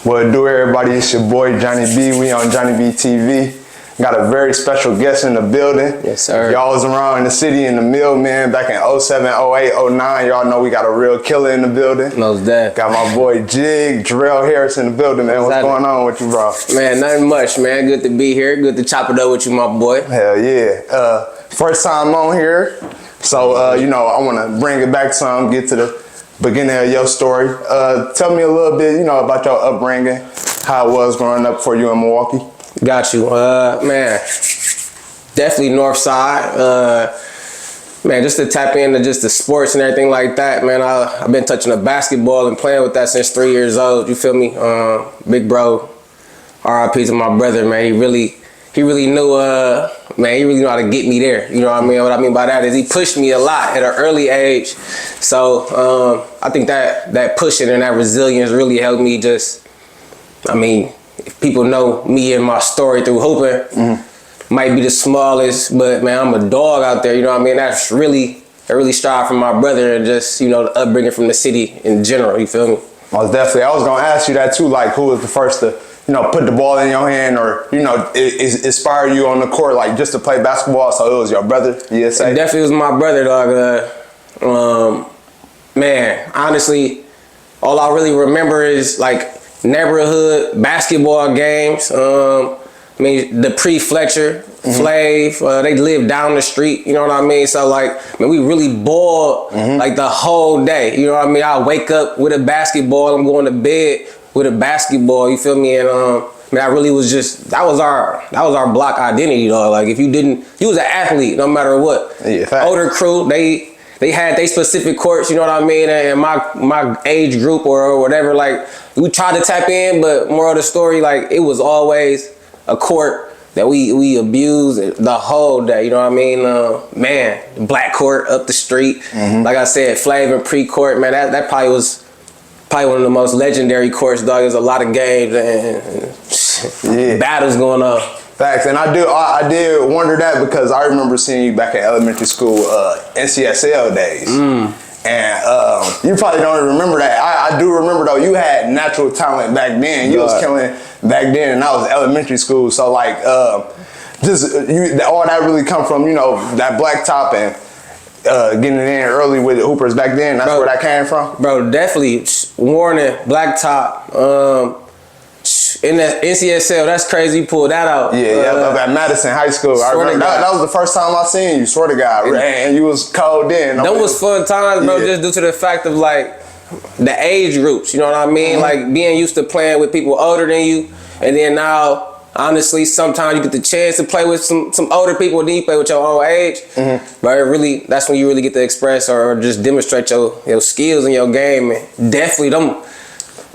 What it do, everybody? It's your boy Johnny B. We on JBTV. Got a very special guest in the building. Yes, sir. Y'all was around in the city in the mill, man, back in 07, 08, 09. Y'all know we got a real killer in the building. Most definitely. Got my boy Jig Jerrell Harris in the building, man. What's going on with you, bro? Man, nothing much, man. Good to be here. Good to chop it up with you, my boy. Hell yeah. First time on here. So, you know, I want to bring it back some, get to the beginning of your story. Tell me a little bit, you know, about your upbringing, how it was growing up for you in Milwaukee. Got you. Man, definitely North Side. Man, just to tap into just the sports and everything like that, man, I've been touching the basketball and playing with that since 3 years old. You feel me? Big bro, RIP to my brother, man. He really knew, man, he really knew how to get me there. You know what I mean? What I mean by that is he pushed me a lot at an early age. So I think that pushing and that resilience really helped me just, I mean, if people know me and my story through hooping, might be the smallest, but man, I'm a dog out there, you know what I mean? I really strive from my brother and just, you know, the upbringing from the city in general, you feel me? Most definitely. I was gonna ask you that too, like who was the first to, you know, put the ball in your hand or, you know, inspire you on the court, like just to play basketball? So it was your brother, you say? It definitely was my brother, dog. Man, honestly, all I really remember is like neighborhood basketball games. I mean, the pre-Fletcher, Flav, they lived down the street, you know what I mean? So like, man, we really balled like the whole day, you know what I mean? I wake up with a basketball, I'm going to bed with a basketball, you feel me? And man, I really was just, that was our block identity, dog. Like if you was an athlete no matter what. Yeah, older crew, they had their specific courts, you know what I mean? And my age group or whatever, like we tried to tap in, but moral of the story, like it was always a court that we abused the whole day, you know what I mean? Man, black court up the street. Like I said, Flav and pre-court, man, that probably was one of the most legendary courts, dog. There's a lot of games and battles going on. Facts, and I did wonder that because I remember seeing you back in elementary school, NCSL days. And you probably don't even remember that. I do remember though, you had natural talent back then. You was killing back then, and I was elementary school. So like, all that really come from, you know, that black top and getting it in early with the hoopers back then. That's where that came from? Bro, definitely. Warning, black top. In the NCSL, that's crazy. You pulled that out. Yeah, at Madison High School. I remember that was the first time I seen you, swear to God. And you was cold then. That was fun times, bro, just due to the fact of like the age groups, you know what I mean? Like being used to playing with people older than you, and then now, honestly, sometimes you get the chance to play with some older people, and then you play with your own age. But really, that's when you really get to express or just demonstrate your skills in your game. And definitely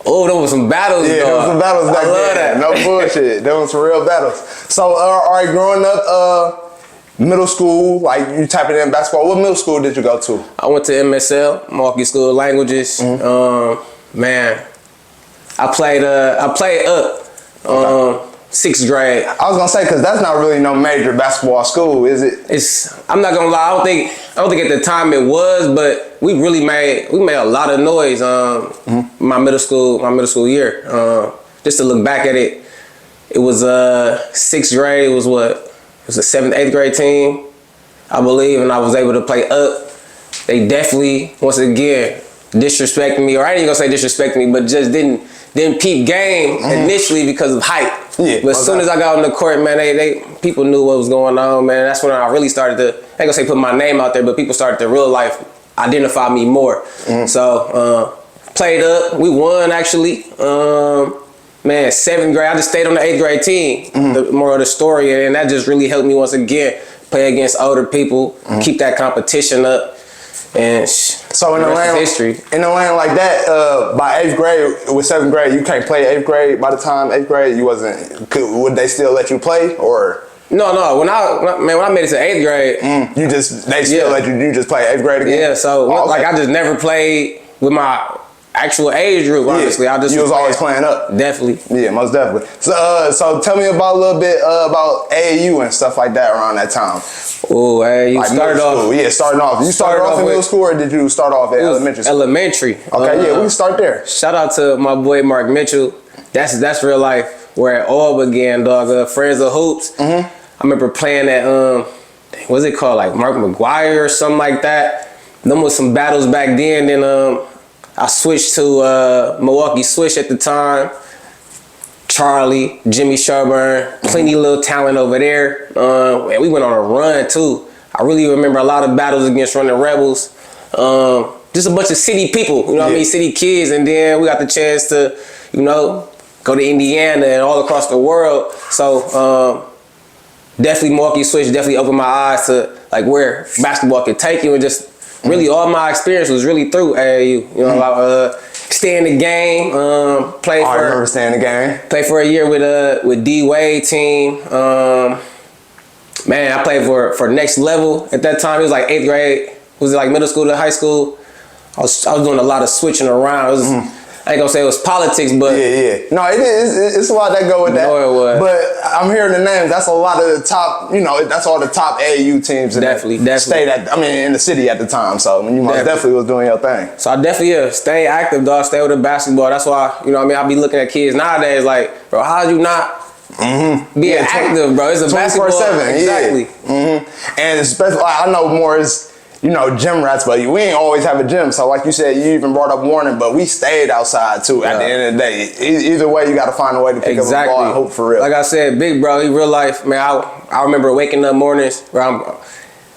there was some battles, yeah, there was some battles back then. I love that. No bullshit. There was some real battles. So, all right, growing up, middle school, like you typing in basketball, what middle school did you go to? I went to MSL, Milwaukee School of Languages. Man, I played up. 6th grade. I was gonna say, cause that's not really no major basketball school, is it? I'm not gonna lie. I don't think at the time it was, but we made a lot of noise. My middle school year. Just to look back at it, it was 6th grade. It was a 7th, 8th grade team, I believe, and I was able to play up. They definitely, once again, disrespected me, or I ain't gonna say disrespect me, but just didn't peep game initially because of hype. Yeah, but as soon as I got on the court, man, people knew what was going on, man. That's when I really started to, I ain't gonna say put my name out there, but people started to real life identify me more. So played up, we won actually. Man, 7th grade, I just stayed on the 8th grade team, the moral of the story, and that just really helped me once again play against older people, keep that competition up. And so in a lane like that, by 8th grade, with 7th grade, you can't play 8th grade. By the time 8th grade, you wasn't. Would they still let you play, or? No. When I made it to 8th grade, they still let you just play 8th grade again. Yeah. So I just never played with my actual age group. Honestly, I just you was always playing up. Definitely. Yeah, most definitely. So tell me about a little bit about AAU and stuff like that around that time. Oh, AAU like started off. Yeah, starting off. You started off in middle school, or did you start off at elementary school? Elementary. Okay, yeah, we can start there. Shout out to my boy Mark Mitchell. That's real life. Where it all began, dog. Friends of Hoops. I remember playing at what's it called, like Mark McGuire or something like that. Them was some battles back then. Then I switched to Milwaukee Swish at the time. Charlie, Jimmy Sherburne, plenty little talent over there. And we went on a run too. I really remember a lot of battles against Running Rebels. Just a bunch of city people, you know what I mean, city kids. And then we got the chance to, you know, go to Indiana and all across the world. So definitely Milwaukee Switch definitely opened my eyes to like where basketball could take you, and just really all my experience was really through AAU. You know, stay in the game, play for. I remember staying in the game. Play for a year with D Wade team. Man, I played for Next Level at that time. It was like 8th grade. Was it like middle school to high school? I was doing a lot of switching around. It was, I ain't gonna say it was politics, but no, it's a lot that go with that. No, it was. But I'm hearing the names. That's a lot of the top. You know, that's all the top AAU teams. Definitely. Stayed in the city at the time. So you most definitely was doing your thing. So I definitely stay active, dog. Stay with the basketball. That's why, you know what I mean, I be looking at kids nowadays like, bro, how you not be active, bro? It's a basketball. 24/7. Exactly. And especially, I know more is, you know, gym rats, but we ain't always have a gym. So like you said, you even brought up Warning, but we stayed outside too at the end of the day. Either way, you got to find a way to pick up a ball and hope for real. Like I said, big bro, he real life, man. I remember waking up mornings where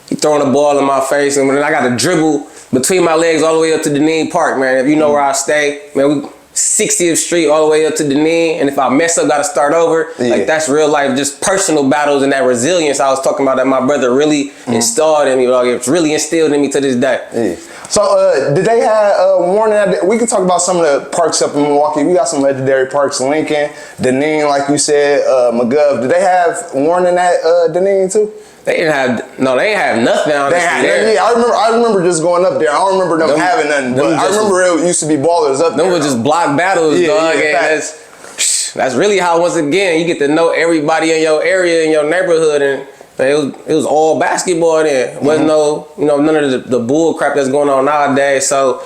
he throwing a ball in my face, and then I got to dribble between my legs all the way up to Deneen Park, man. If you know where I stay, man, we 60th Street all the way up to Deneen, and if I mess up, got to start over. Like that's real life, just personal battles and that resilience I was talking about that my brother really installed in me. Like, it's really instilled in me to this day. So did they have Warning? We can talk about some of the parks up in Milwaukee. We got some legendary parks: Lincoln, Deneen, like you said, McGov. Did they have Warning at Deneen too? They didn't have they ain't have nothing. Yeah, I remember just going up there. I don't remember them having nothing, but I remember it used to be ballers up there. Them were just block battles, dog. And that's really how, once again, you get to know everybody in your area, in your neighborhood, and man, it was all basketball then. Wasn't none of the bull crap that's going on nowadays. So,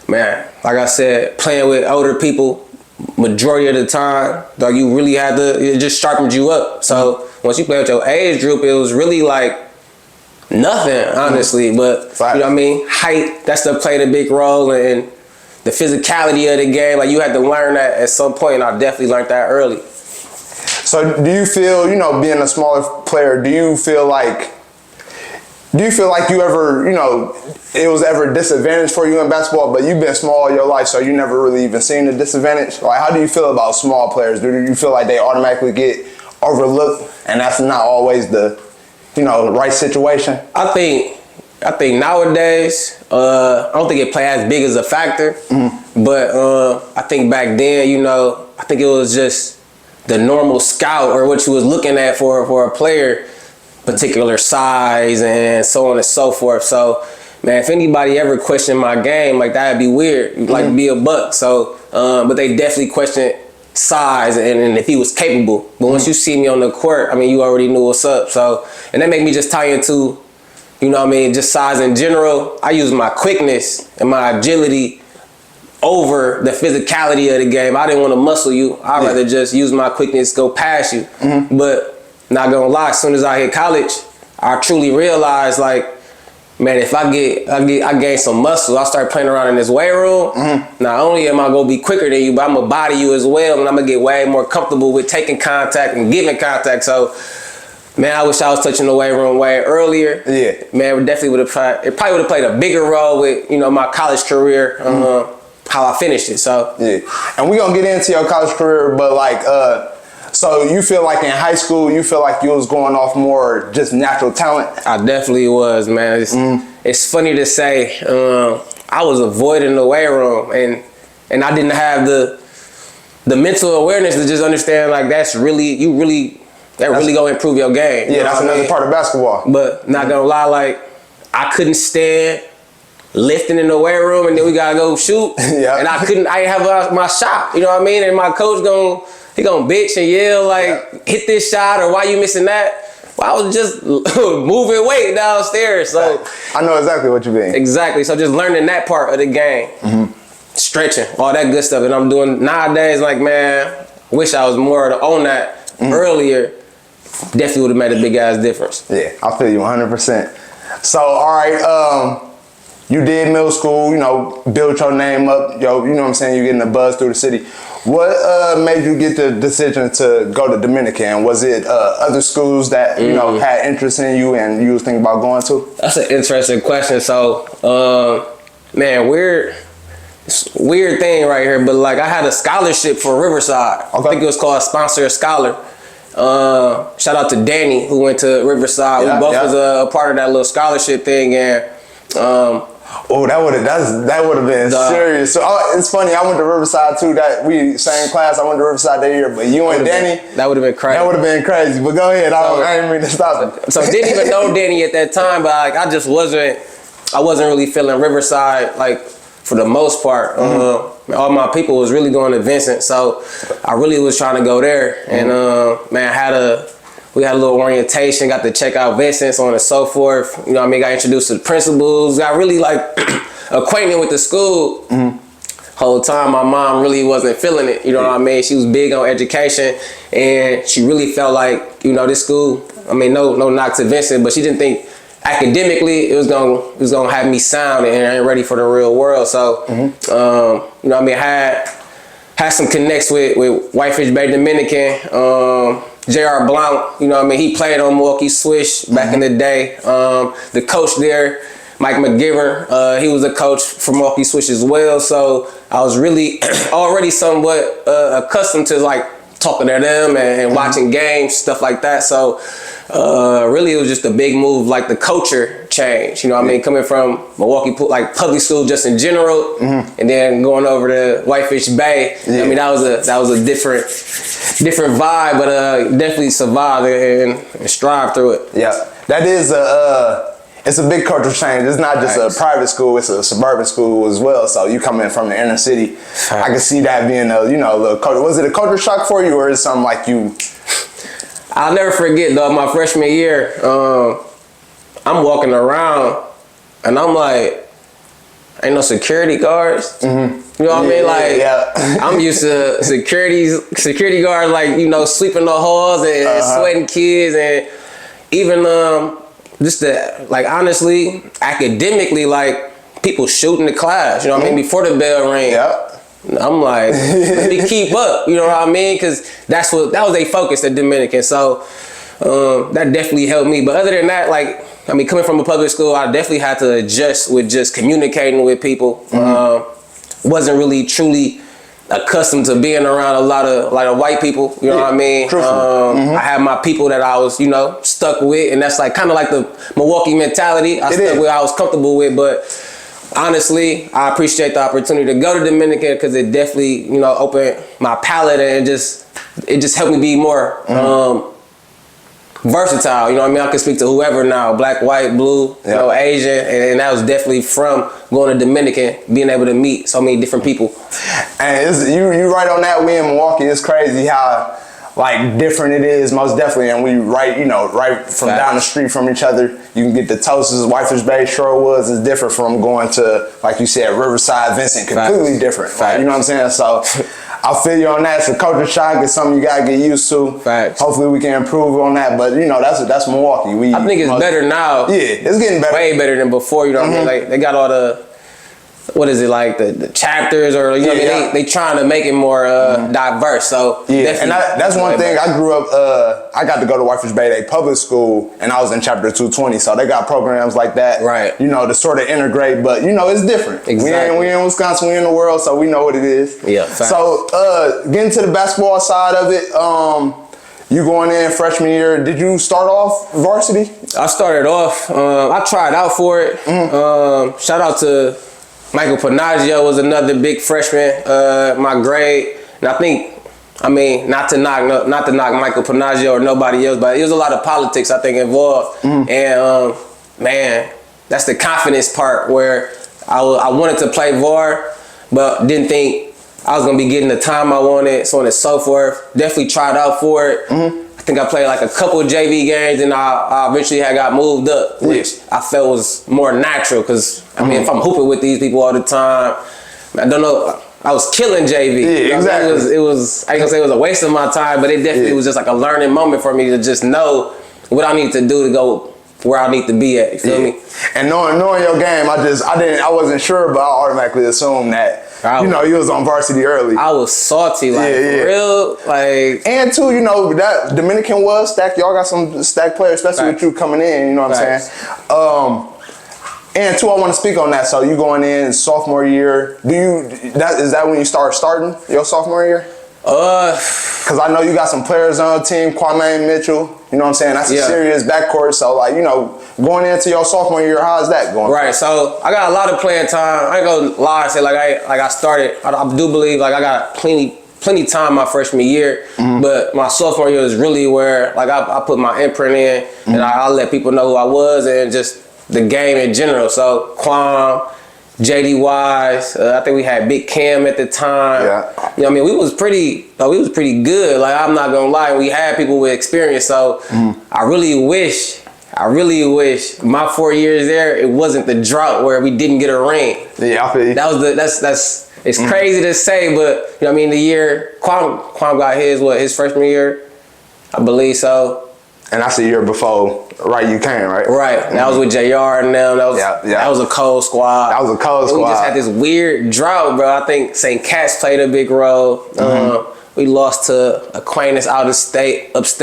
man, like I said, playing with older people majority of the time, dog, you really had to, it just sharpened you up. So once you play with your age group, it was really like nothing, honestly. But you know what I mean? Height, that stuff played a big role, and the physicality of the game, like you had to learn that at some point, and I definitely learned that early. So do you feel, you know, being a smaller player, do you feel like you ever, you know, it was ever a disadvantage for you in basketball, but you've been small all your life, so you never really even seen the disadvantage? Like, how do you feel about small players? Do you feel like they automatically get overlooked, and that's not always the, you know, right situation? I think nowadays, I don't think it play as big as a factor, but I think back then, you know, I think it was just the normal scout or what you was looking at for a player, particular size and so on and so forth. So, man, if anybody ever questioned my game, like that'd be weird. Like to be a buck. So, but they definitely questioned size and if he was capable. But once you see me on the court, I mean, you already knew what's up. So, and that made me just tie into, you know what I mean, just size in general. I use my quickness and my agility over the physicality of the game. I didn't want to muscle you. I'd rather just use my quickness, go past you. But not gonna lie, as soon as I hit college, I truly realized, like, man, if I gain some muscle, I start playing around in this weight room. Not only am I gonna be quicker than you, but I'm gonna body you as well, and I'm gonna get way more comfortable with taking contact and giving contact. So, man, I wish I was touching the weight room way earlier. Yeah, man, it probably would have played a bigger role with, you know, my college career, how I finished it. So yeah, and we gonna get into your college career, but like, so you feel like in high school, you feel like you was going off more just natural talent? I definitely was, man. It's funny to say, I was avoiding the weight room, and I didn't have the mental awareness to just understand, like, that's really gonna improve your game. Yeah, that's another part of basketball. But not gonna lie, like, I couldn't stand lifting in the weight room, and then we gotta go shoot. And I didn't have my shot. You know what I mean? And my coach gonna bitch and yell like, hit this shot, or why you missing that? Well, I was just moving weight downstairs. So I know exactly what you mean. Exactly. So just learning that part of the game, stretching, all that good stuff, and I'm doing nowadays. Like, man, wish I was more on that earlier. Definitely would have made a big ass difference. Yeah, I feel you 100%. So, all right, you did middle school, you know, built your name up, you know what I'm saying, you're getting a buzz through the city. What made you get the decision to go to Dominican? Was it other schools that, you know, had interest in you and you was thinking about going to? That's an interesting question. So, man, weird thing right here, but like I had a scholarship for Riverside. Okay. I think it was called Sponsor a Scholar. Shout out to Danny who went to Riverside. We both was a part of that little scholarship thing, and that would have been serious. So it's funny. I went to Riverside too. That we same class. I went to Riverside that year, but you and Danny. That would have been crazy. That would have been crazy. But go ahead. I didn't mean to stop it. So didn't even know Danny at that time, but like I wasn't really feeling Riverside like for the most part. All my people was really going to Vincent, so I really was trying to go there. And man, we had a little orientation, got to check out Vincent, so on and so forth. You know what I mean? Got introduced to the principals, got really like acquainted with the school. Whole time my mom really wasn't feeling it, you know what I mean? She was big on education, and she really felt like, you know, this school, I mean, no knock to Vincent, but she didn't think academically it was gonna have me sound and ready for the real world. So you know what I mean, had some connects with Whitefish Bay Dominican, J.R. Blount, you know what I mean, he played on Milwaukee Swish back in the day. The coach there, Mike McGivern, he was a coach for Milwaukee Swish as well. So I was really already somewhat accustomed to like talking to them and watching games, stuff like that. So really it was just a big move, like the culture change, you know what I mean, coming from Milwaukee, like public school just in general, and then going over to Whitefish Bay. I mean, that was a different vibe, but definitely survived and strive through it. Yeah, that is it's a big cultural change. It's not just a private school, it's a suburban school as well. So you come in from the inner city. I can see that being a, you know, a little culture. Was it a culture shock for you, or is it something like you? I'll never forget though, my freshman year, I'm walking around and I'm like, ain't no security guards. You know what I mean? Like, I'm used to security guards, like, you know, sweeping the halls and sweating kids, and even just like honestly, academically, like people shooting the class, you know what I mean, before the bell ring. I'm like, let me keep up, you know what I mean? Because that was a focus at Dominican. So that definitely helped me. But other than that, like, I mean, coming from a public school, I definitely had to adjust with just communicating with people. Wasn't really truly accustomed to being around a lot of white people, you know what I mean? I had my people that I was, you know, stuck with, and that's like kind of like the Milwaukee mentality. I was comfortable with, but honestly, I appreciate the opportunity to go to Dominican because it definitely, you know, opened my palate, and it just helped me be more versatile. You know what I mean? I can speak to whoever now, black, white, blue, you know, Asian, and that was definitely from going to Dominican, being able to meet so many different people. And you right on that. We in Milwaukee, it's crazy how like different it is, most definitely. And we right from down the street from each other. You can get the Toasters, Whitefish Bay, Sherwood's is different from going to, like you said, Riverside, Vincent, completely different. Like, you know what I'm saying? So I feel you on that. It's a culture shock. It's something you gotta get used to. Hopefully we can improve on that. But you know, that's Milwaukee. I think it's better now. Yeah, it's getting better. Way better than before. You know what I mean? Like they got all the, what is it, like the chapters, or you know what I mean? They trying to make it more diverse. So and that's one thing. I grew up. I got to go to Whitefish Bay, they public school, and I was in chapter 220. So they got programs like that, right? You know, to sort of integrate, but you know, it's different. Exactly. We in Wisconsin, we in the world, so we know what it is. Yeah. Facts. So getting to the basketball side of it, you going in freshman year, did you start off varsity? I started off. I tried out for it. Shout out to Michael Panaggio, was another big freshman, my grade, and I mean, not to knock Michael Panaggio or nobody else, but it was a lot of politics, I think, involved. And man, that's the confidence part where I wanted to play VAR, but didn't think I was gonna be getting the time I wanted, so on and so forth. Definitely tried out for it. I think I played like a couple of JV games, and I eventually had got moved up, which I felt was more natural. Cause I mean, if I'm hooping with these people all the time, I don't know. I was killing JV. Yeah, exactly. It was. I ain't gonna say it was a waste of my time, but it definitely was just like a learning moment for me to just know what I need to do to go where I need to be at. You feel me? And knowing your game, I wasn't sure, but I automatically assumed that you was on varsity early. I was salty, like for real, like. And too, that Dominican was stacked. Y'all got some stacked players, especially with you coming in. You know what I'm saying? And too, I want to speak on that. So you going in sophomore year? Is that when you starting your sophomore year? Because I know you got some players on the team, Kwame Mitchell. You know what I'm saying? That's a serious backcourt. So like, going into your sophomore year, how's that going? Right. So I got a lot of playing time. I ain't gonna lie and say I started. I do believe like I got plenty time my freshman year, but my sophomore year is really where like I put my imprint in, and I let people know who I was and just the game in general. So Kwame, JD Wise, I think we had Big Cam at the time. Yeah. You know what I mean? We was pretty good. Like, I'm not gonna lie, we had people with experience. So I really wish my 4 years there, it wasn't the drought where we didn't get a ring. Yeah, I feel you. It's crazy to say, but you know what I mean, the year Kwame got his freshman year, I believe so. And that's the year before, right? You came, right? Right. That was with JR and them. That was a cold squad. That was a cold squad. We just had this weird drought, bro. I think St. Cat's played a big role. We lost to Aquinas upstate. Was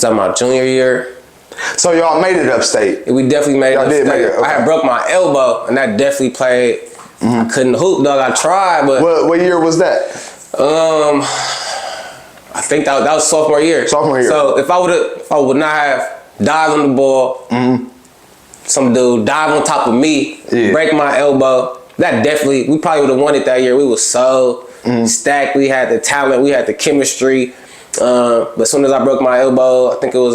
that my junior year? So y'all made it upstate. We definitely made it upstate. Did make it, okay. I had broke my elbow, and that definitely played. I couldn't hoop, dog. I tried, but what year was that? I think that was sophomore year. Sophomore year. So if I would not have dived on the ball, some dude dive on top of me, break my elbow, we probably would have won it that year. We was so stacked. We had the talent. We had the chemistry. But as soon as I broke my elbow, I think it was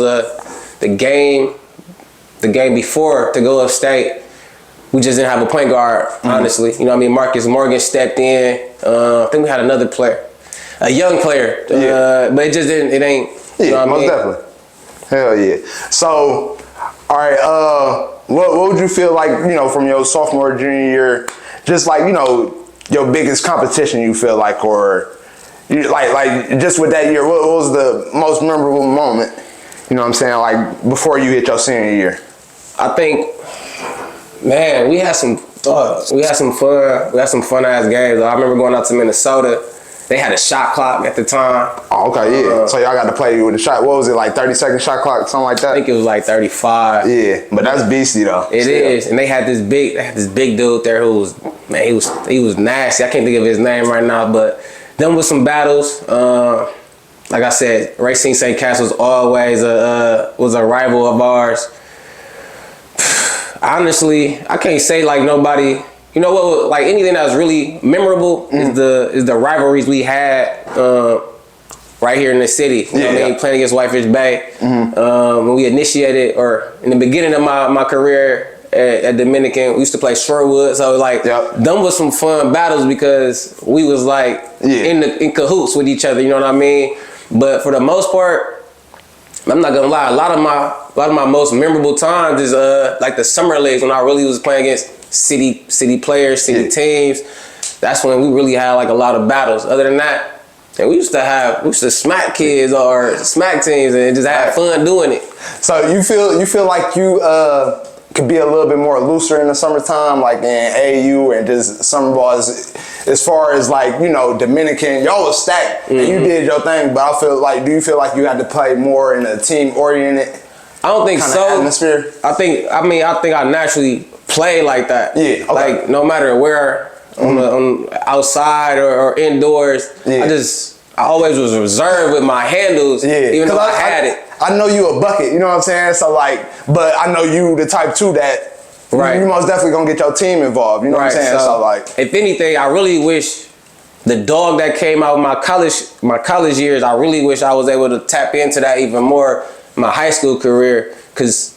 the game before to go upstate. We just didn't have a point guard, honestly. You know what I mean? Marcus Morgan stepped in. I think we had another player. A young player, but it ain't. You know what most I mean? definitely. Hell yeah. So, all right. What would you feel like, from your sophomore, junior year, just like, your biggest competition you feel like, or like just with that year, what was the most memorable moment? You know what I'm saying? Like before you hit your senior year. I think, man, we had some fun. We had some fun ass games. I remember going out to Minnesota. They had a shot clock at the time. Oh, okay, yeah. So y'all got to play with a shot. What was it, like 30-second shot clock, something like that? I think it was like 35. Yeah, but that's beastly though. It is, and they had this big dude there who was, man, he was nasty. I can't think of his name right now, but them was some battles. Like I said, Racine St. Cass was always a rival of ours. Honestly, I can't say like nobody. You know what? Like anything that was really memorable is the rivalries we had right here in the city. You know what I mean? Playing against Whitefish Bay. When we initiated, or in the beginning of my career at Dominican, we used to play Shorewood. So like, them was some fun battles because we was like in cahoots with each other. You know what I mean? But for the most part, I'm not gonna lie. A lot of my most memorable times is like the summer leagues when I really was playing against city players, city teams. That's when we really had like a lot of battles. Other than that, and we used to smack kids or smack teams and just have fun doing it. So you feel like you could be a little bit more looser in the summertime, like in AU and just summer ball, as far as like, Dominican, y'all was stacked and you did your thing, but do you feel like you had to play more in a team oriented? I don't think so. Atmosphere? I think I naturally play like that. Yeah. Okay. Like no matter where on outside or indoors, I always was reserved with my handles. Yeah. Even though I had it. I know you a bucket, you know what I'm saying? So but I know you the type too that you most definitely gonna get your team involved. You know what I'm saying? So if anything, I really wish the dog that came out of my college years, I really wish I was able to tap into that even more my high school career, because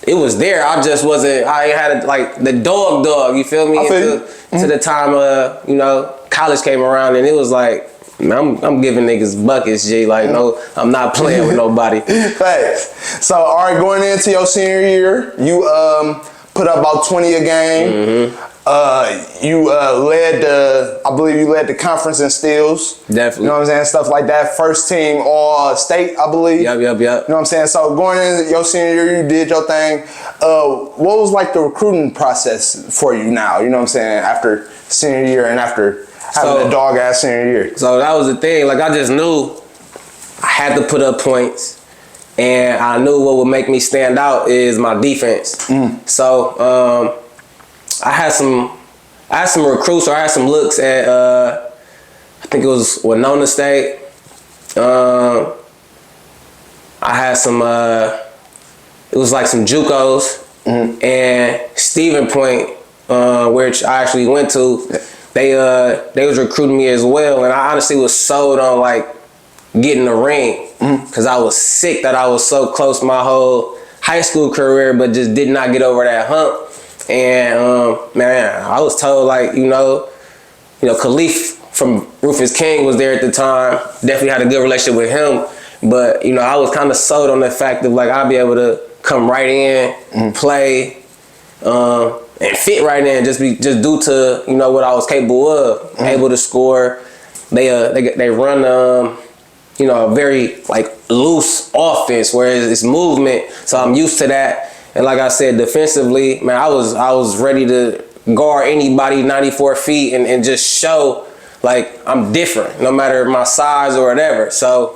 it was there. I just wasn't. I ain't had like the dog. You feel me? To the time you know, college came around, and it was like, man, I'm giving niggas buckets, G. Like, no, I'm not playing with nobody. Thanks. So, all right, going into your senior year, you put up about 20 a game. You led I believe you led the conference in steals. Definitely. You know what I'm saying? Stuff like that. First team all state, I believe. Yep. You know what I'm saying? So going into your senior year, you did your thing. What was like the recruiting process for you now? You know what I'm saying? After senior year and after having a dog ass senior year. So that was the thing. Like, I just knew I had to put up points, and I knew what would make me stand out is my defense. So I had some recruits, or I had some looks at I think it was Winona State. I had some it was like some JUCOs, and Stephen Point, which I actually went to. They was recruiting me as well, and I honestly was sold on like getting the ring, because I was sick that I was so close my whole high school career, but just did not get over that hump. And man, I was told, like, you know, Khalif from Rufus King was there at the time. Definitely had a good relationship with him, but you know, I was kind of sold on the fact of like I'd be able to come right in, play, and fit right in, just due to, you know, what I was capable of, able to score. They run you know, a very like loose offense where it's movement, so I'm used to that. And like I said, defensively, man, I was ready to guard anybody 94 feet and just show like I'm different, no matter my size or whatever. So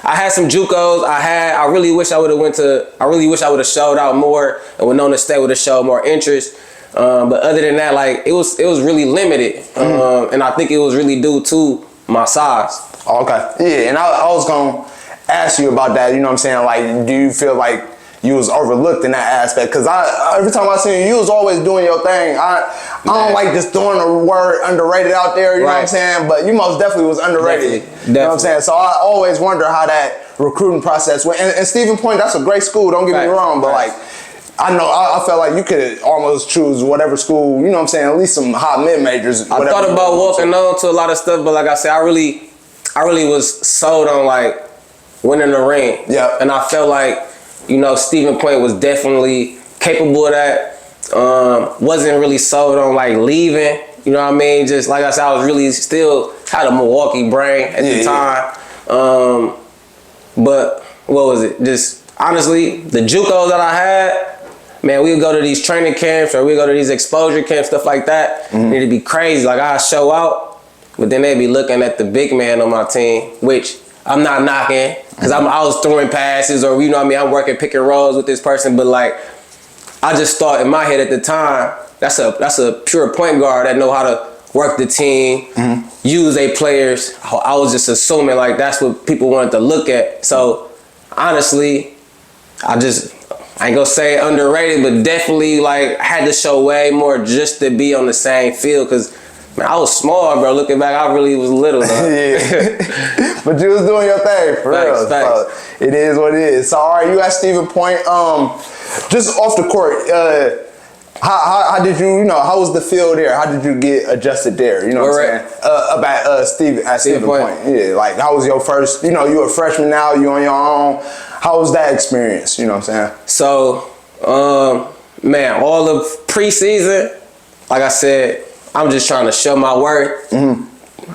I had some JUCOs. I really wish I would have showed out more, and Winona State would have showed more interest. But other than that, like it was really limited, and I think it was really due to my size. Okay, yeah, and I was gonna ask you about that. You know what I'm saying? Like, do you feel like you was overlooked in that aspect? Because every time I seen you was always doing your thing. I don't like just throwing the word underrated out there, you know what I'm saying? But you most definitely was underrated. Definitely. You know what I'm saying? So I always wonder how that recruiting process went. And Stephen Point, that's a great school, don't get me wrong, but like, I felt like you could almost choose whatever school, you know what I'm saying, at least some hot mid-majors. I thought about walking on to a lot of stuff, but like I said, I really was sold on like winning the ring. Yeah. And I felt like, you know, Stephen Point was definitely capable of that. Wasn't really sold on like leaving, you know what I mean? Just like I said, I was really still had a Milwaukee brain at the time. But what was it? Just honestly, the JUCOs that I had, man, we would go to these training camps or we go to these exposure camps, stuff like that. And it'd be crazy. Like I'd show out, but then they'd be looking at the big man on my team, which I'm not knocking, because I was throwing passes, or you know what I mean, I'm working pick and rolls with this person, but like I just thought in my head at the time, that's a pure point guard that know how to work the team, use their players. I was just assuming like that's what people wanted to look at. So honestly, I ain't gonna say underrated, but definitely like had to show way more just to be on the same field, because man, I was small, bro. Looking back, I really was little, though. Yeah. But you was doing your thing, for real. So it is what it is. So, all right, you asked Stephen Point. Just off the court, how did you know, how was the feel there? How did you get adjusted there? You know what I'm saying? About Stephen Point. Yeah, like, how was your first, you know, you a freshman now, you on your own. How was that experience? You know what I'm saying? So, man, all of preseason, like I said, I'm just trying to show my worth.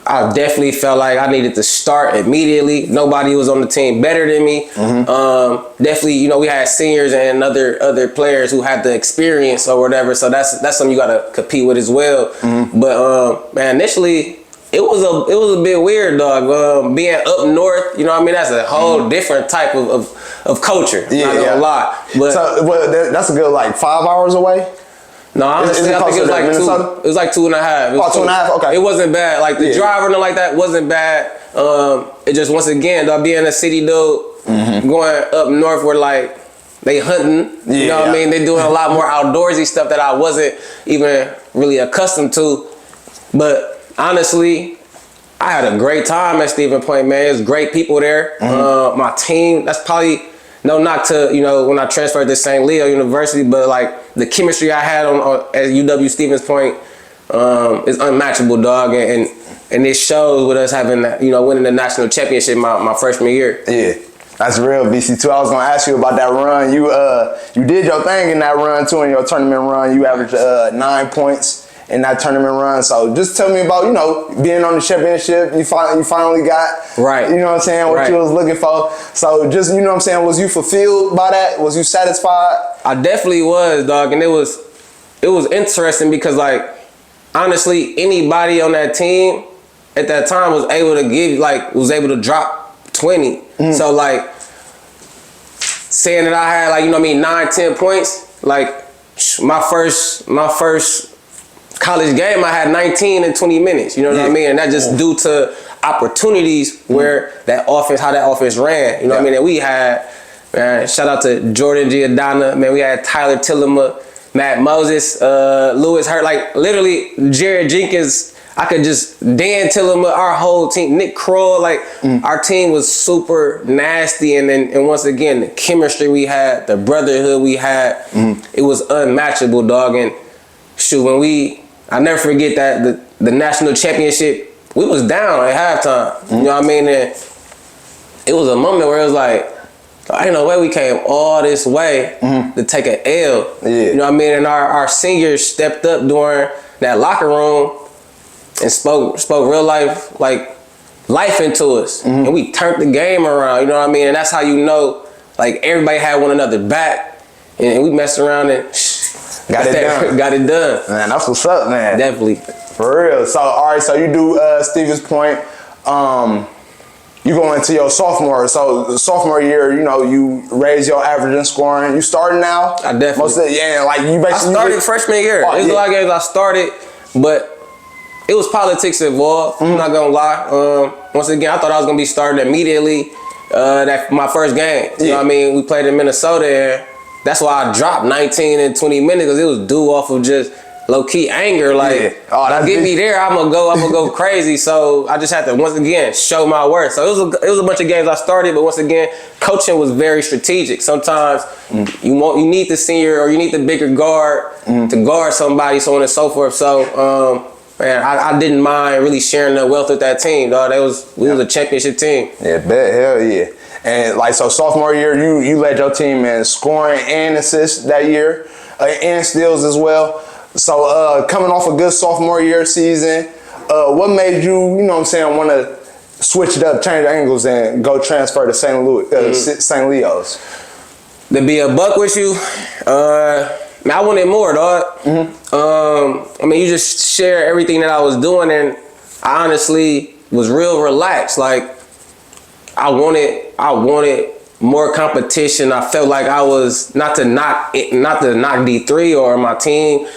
I definitely felt like I needed to start immediately. Nobody was on the team better than me. Definitely, you know, we had seniors and other players who had the experience or whatever. So that's something you gotta compete with as well. But man, initially it was a bit weird, dog. Being up north, you know what I mean? That's a whole different type of culture. Not gonna lie. But so that's a good like 5 hours away. No, honestly, I think it was like Minnesota? 2. It was like 2.5. Oh, 2.5. Okay. It wasn't bad. Like the drive or nothing like that wasn't bad. It just, once again, though, being a city dude, going up north where like they hunting. You know what I mean? They doing a lot more outdoorsy stuff that I wasn't even really accustomed to. But honestly, I had a great time at Stephen Point, man. There's great people there. My team, that's probably no knock to, you know, when I transferred to St. Leo University, but like the chemistry I had on at UW Stevens Point is unmatchable, dog, and it shows with us having, you know, winning the national championship my freshman year. Yeah. That's real, BC2. I was gonna ask you about that run. You did your thing in that run too, in your tournament run. You averaged 9 points in that tournament run. So just tell me about, you know, being on the championship. You finally got, right. You know what I'm saying, what you was looking for. So just, you know what I'm saying, was you fulfilled by that? Was you satisfied? I definitely was, dog, and it was interesting because, like, honestly, anybody on that team at that time was able to drop 20. So like saying that I had, like, you know what I mean, 9-10 points, like my first college game I had 19 in 20 minutes, you know what I mean? And that just due to opportunities where how that offense ran, you know what I mean? And we had, man, shout out to Jordan Giordana, man, we had Tyler Tillema, Matt Moses, Lewis Hurt, like literally Jared Jenkins. I could just Dan Tillema, our whole team, Nick Kroll, like our team was super nasty, and once again the chemistry we had, the brotherhood we had, it was unmatchable, dog. And shoot, I never forget that the national championship, we was down at halftime. You know what I mean? And it was a moment where it was like, ain't no way we came all this way to take an L. You know what I mean? And our seniors stepped up during that locker room and spoke real life, like life into us. And we turned the game around, you know what I mean? And that's how you know, like, everybody had one another back, and we messed around and got it done. Man, that's what's up, man. Definitely. For real. So, all right, so you do Stevens Point. You go into your sophomore. So sophomore year, you know, you raise your average in scoring. You starting now? I definitely. Like you basically. I started freshman year. There's a lot of games I started, but it was politics involved. I'm not gonna lie. Once again, I thought I was gonna be starting immediately. My first game. You know what I mean? We played in Minnesota, and that's why I dropped 19 in 20 minutes, because it was due off of just low key anger. Like, get me there, I'm gonna go crazy. So I just had to once again show my worth. So it was a bunch of games I started, but once again, coaching was very strategic. Sometimes you need the senior or you need the bigger guard to guard somebody, so on and so forth. So man, I didn't mind really sharing the wealth with that team, dog. We was a championship team. Yeah, bet, hell yeah. And like, so sophomore year, you led your team in scoring and assists that year, and steals as well. So coming off a good sophomore year season, what made you, you know what I'm saying, want to switch it up, change angles, and go transfer to St. Leo's? To be a buck with you, man, I wanted more, dog. I mean, you just share everything that I was doing, and I honestly was real relaxed. Like, I wanted more competition. I felt like I was not to knock D3 or my team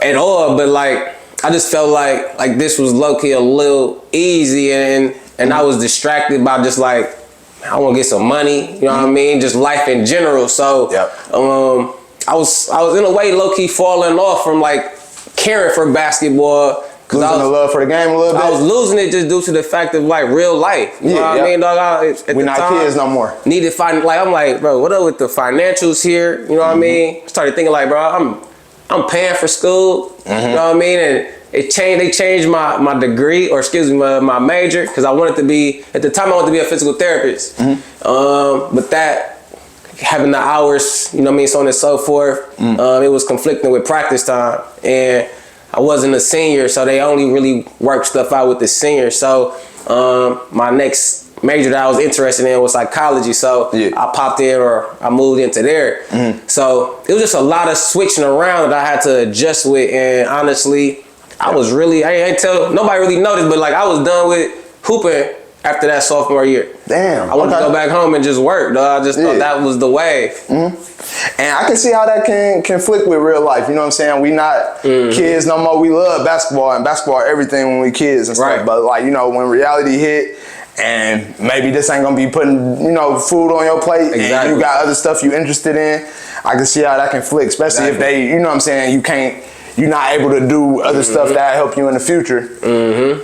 at all, but like I just felt like this was low key a little easy, and I was distracted by just like, I want to get some money. You know what I mean? Just life in general. So I was in a way low key falling off from like caring for basketball. Losing the love for the game a little bit? I was losing it just due to the fact of like real life. You know what I mean, dog? We're not kids no more. Needed I'm like, bro, what up with the financials here? You know what I mean? Started thinking like, bro, I'm paying for school. You know what I mean? And they changed my degree, or excuse me, my major, because I wanted to be, at the time I wanted to be a physical therapist. But that, having the hours, you know what I mean, so on and so forth, it was conflicting with practice time. And I wasn't a senior, so they only really worked stuff out with the seniors. So my next major that I was interested in was psychology. So I popped in, or I moved into there. So it was just a lot of switching around that I had to adjust with. And honestly, I was really, I ain't tell, nobody really noticed, but like I was done with hooping after that sophomore year. Damn. I wanted to go back home and just work, dog. I just thought that was the wave. And I can see how that can conflict with real life. You know what I'm saying? We not kids no more. We love basketball, and basketball everything when we kids and stuff. But like, you know, when reality hit, and maybe this ain't gonna be putting, you know, food on your plate, and you got other stuff you interested in, I can see how that can conflict, especially if they, you know what I'm saying, you can't you're not able to do other stuff that help you in the future,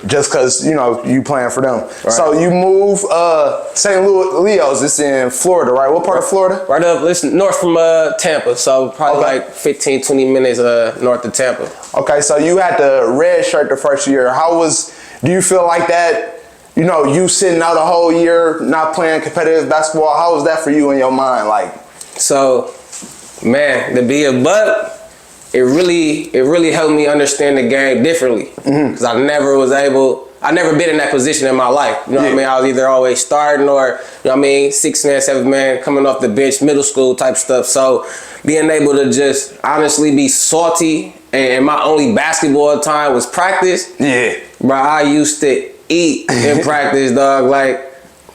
just because you playing for them. Right. So you move St. Leo's. It's in Florida, right? What part of Florida? Right up, listen, north from Tampa. So probably like 15, 20 minutes north of Tampa. Okay, so you had the red shirt the first year. Do you feel like that? You sitting out a whole year not playing competitive basketball. How was that for you in your mind? Like, so, man, to be a Buck, it really helped me understand the game differently. Because I never been in that position in my life. You know what I mean? I was either always starting or, 6-man, 7-man, coming off the bench, middle school type stuff. So being able to just honestly be salty, and my only basketball time was practice. Yeah. Bro, I used to eat in practice, dog. Like,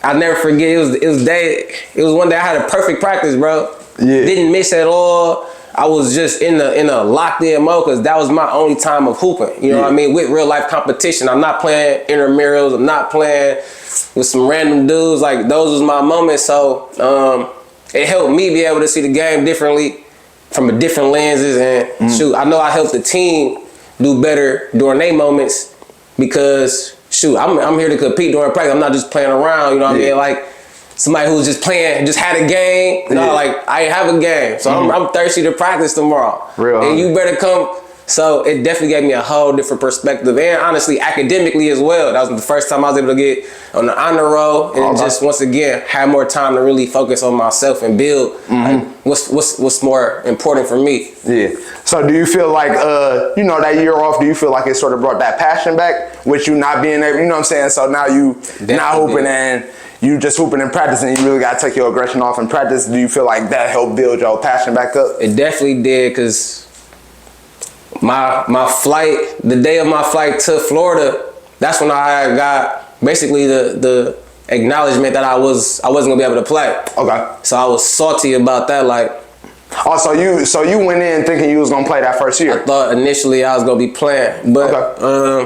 I never forget. It was one day I had a perfect practice, bro. Yeah. Didn't miss at all. I was just in a locked in mode because that was my only time of hooping. You know what I mean? With real life competition. I'm not playing intramurals. I'm not playing with some random dudes. Like, those was my moments. So it helped me be able to see the game differently from a different lenses. And shoot, I know I helped the team do better during their moments because shoot, I'm here to compete during practice. I'm not just playing around. You know what I mean? Like, somebody who's just playing, just had a game. No, like, I ain't have a game. So I'm thirsty to practice tomorrow. Real. And you better come. So it definitely gave me a whole different perspective. And honestly, academically as well. That was the first time I was able to get on the honor roll. And just, once again, have more time to really focus on myself and build like, what's more important for me. Yeah. So do you feel like, that year off, do you feel like it sort of brought that passion back with you not being able, you know what I'm saying? So now you not hooping and you just hooping and practicing, you really got to take your aggression off in practice. Do you feel like that helped build your passion back up? It definitely did, because my flight, the day of my flight to Florida, that's when I got basically the acknowledgement that I wasn't gonna be able to play. Okay. So I was salty about that, like. Oh, so you went in thinking you was gonna play that first year? I thought initially I was gonna be playing, but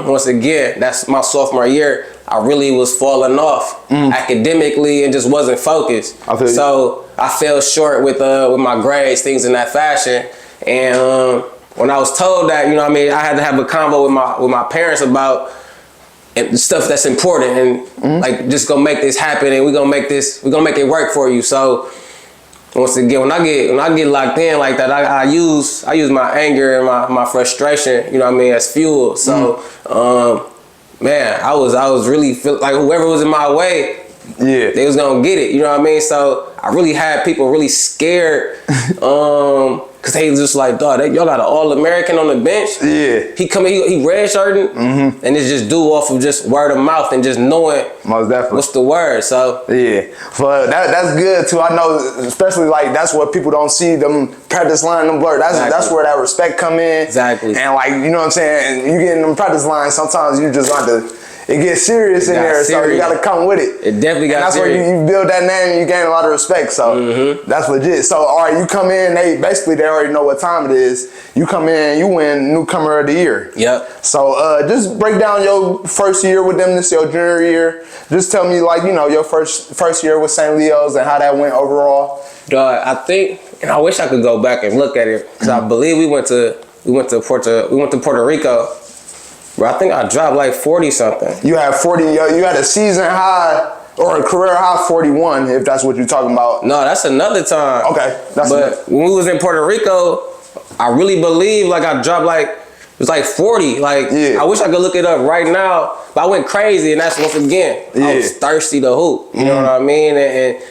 once again, that's my sophomore year. I really was falling off academically and just wasn't focused. So I fell short with my grades, things in that fashion. And when I was told that, I had to have a convo with my parents about stuff that's important and like, just gonna make this happen and we're gonna make it work for you. So once again, when I get locked in like that, I use my anger and my frustration, as fuel. So man, I was really feel like whoever was in my way, they was gonna get it. You know what I mean? So I really had people really scared, cause they was just like, dog, y'all got an All-American on the bench. Yeah, he redshirting, and it's just due off of just word of mouth and just knowing most definitely what's the word. So yeah, but that's good too. I know, especially like that's what people don't see, them practice line, them blur. That's where that respect come in. Exactly. And like, you know what I'm saying, and you get in them practice lines, sometimes you just want to. It gets serious in there, so you got to come with it. It definitely got serious. That's where you build that name and you gain a lot of respect, so that's legit. So, all right, you come in, they already know what time it is. You come in, you win Newcomer of the Year. Yep. So, just break down your first year with them, this your junior year. Just tell me, like, your first year with St. Leo's and how that went overall. I think, and I wish I could go back and look at it, because I believe we went to Puerto Rico. Bro, I think I dropped like 40 something. You had 40. You had a season high or a career high 41, if that's what you're talking about. No, that's another time. Okay, but when we was in Puerto Rico, I really believe like I dropped like it was like 40. Like I wish I could look it up right now, but I went crazy, and that's once again I was thirsty to hoop. You know what I mean? And